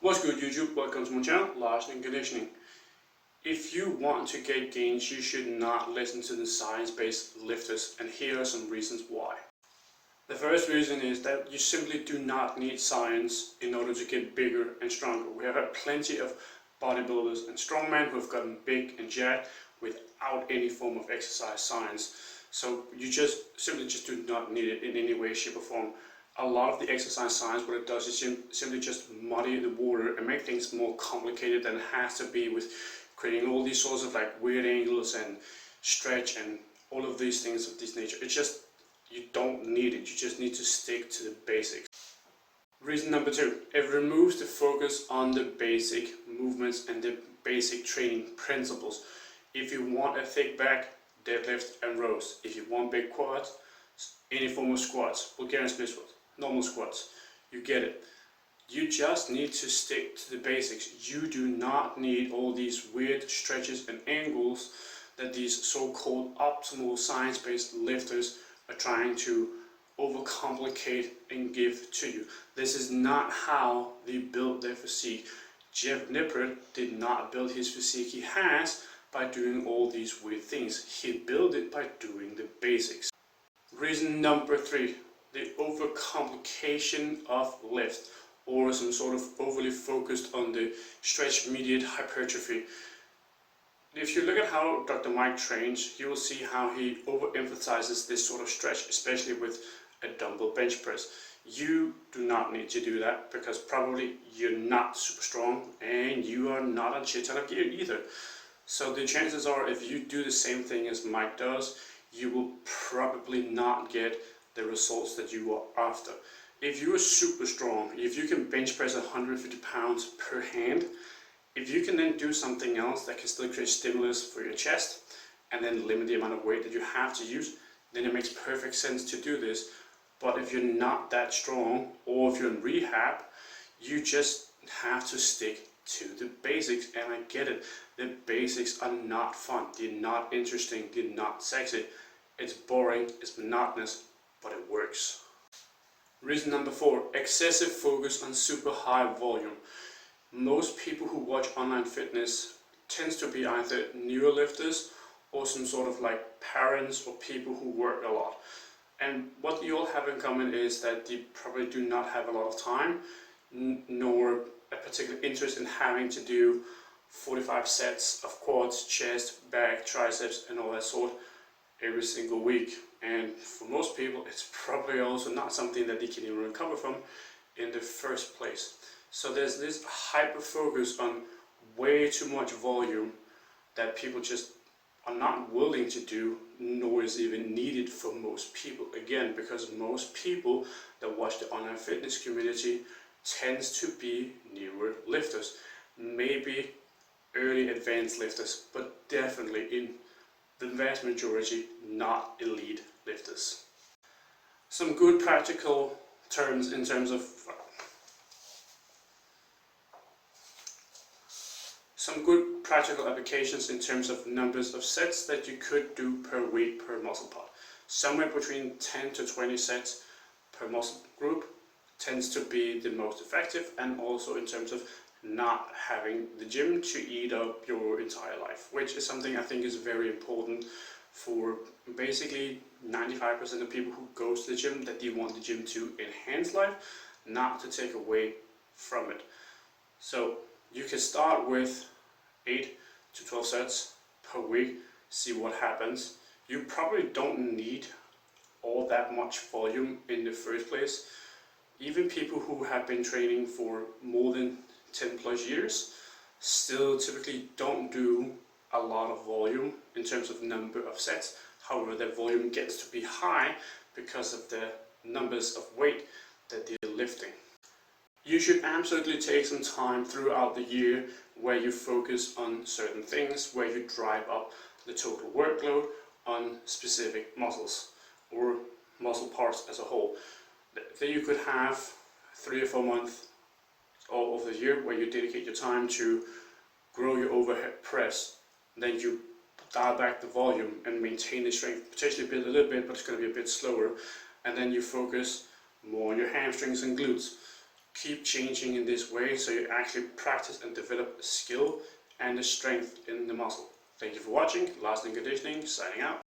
What's good YouTube? Welcome to my channel, Lars in Conditioning. If you want to get gains, you should not listen to the science-based lifters, and here are some reasons why. The first reason is that you simply do not need science in order to get bigger and stronger. We have had plenty of bodybuilders and strongmen who have gotten big and jacked without any form of exercise science. So you simply do not need it in any way, shape or form. A lot of the exercise science, what it does is simply just muddy the water and make things more complicated than it has to be, with creating all these sorts of like weird angles and stretch and all of these things of this nature. It's just, you don't need it. You just need to stick to the basics. Reason number two, it removes the focus on the basic movements and the basic training principles. If you want a thick back, deadlift and rows. If you want big quads, any form of squats, Bulgarian split squats, normal squats, you get it. You just need to stick to the basics. You do not need all these weird stretches and angles that these so-called optimal science-based lifters are trying to overcomplicate and give to you. This is not how they build their physique. Nippard did not build his physique he has by doing all these weird things. He built it by doing the basics. Reason number three, the overcomplication of lift, or some sort of overly focused on the stretch mediate hypertrophy. If you look at how Dr. Mike trains, you will see how he overemphasizes this sort of stretch, especially with a dumbbell bench press. You do not need to do that, because probably you're not super strong and you are not a shit ton of gear either. So the chances are, if you do the same thing as Mike does, you will probably not get the results that you are after. If you are super strong, if you can bench press 150 pounds per hand, if you can then do something else that can still create stimulus for your chest and then limit the amount of weight that you have to use, then it makes perfect sense to do this. But if you're not that strong, or if you're in rehab, you just have to stick to the basics. And I get it, the basics are not fun, they're not interesting, they're not sexy. It's boring, it's monotonous, but it works. Reason number four, excessive focus on super high volume. Most people who watch online fitness tends to be either newer lifters or some sort of like parents or people who work a lot. And what you all have in common is that you probably do not have a lot of time, nor a particular interest in having to do 45 sets of quads, chest, back, triceps and all that sort every single week. And for most people, it's probably also not something that they can even recover from in the first place. So there's this hyper focus on way too much volume that people just are not willing to do, nor is even needed for most people. Again, because most people that watch the online fitness community tends to be newer lifters, maybe early advanced lifters, but definitely in the vast majority not elite lifters. Some good practical terms in terms of some good practical applications in terms of numbers of sets that you could do per week per muscle part. Somewhere between 10 to 20 sets per muscle group tends to be the most effective, and also in terms of not having the gym to eat up your entire life, which is something I think is very important for basically 95% of people who go to the gym, that they want the gym to enhance life, not to take away from it. So you can start with 8 to 12 sets per week, see what happens. You probably don't need all that much volume in the first place. Even people who have been training for more than 10 plus years still typically don't do a lot of volume in terms of number of sets. However, their volume gets to be high because of the numbers of weight that they're lifting. You should absolutely take some time throughout the year where you focus on certain things, where you drive up the total workload on specific muscles or muscle parts as a whole. Then you could have 3 or 4 months all of the year where you dedicate your time to grow your overhead press. Then you dial back the volume and maintain the strength, potentially build a little bit, but it's going to be a bit slower. And then you focus more on your hamstrings and glutes. keep changing in this way so you actually practice and develop a skill and the strength in the muscle. Thank you for watching. Lasting Conditioning, signing out.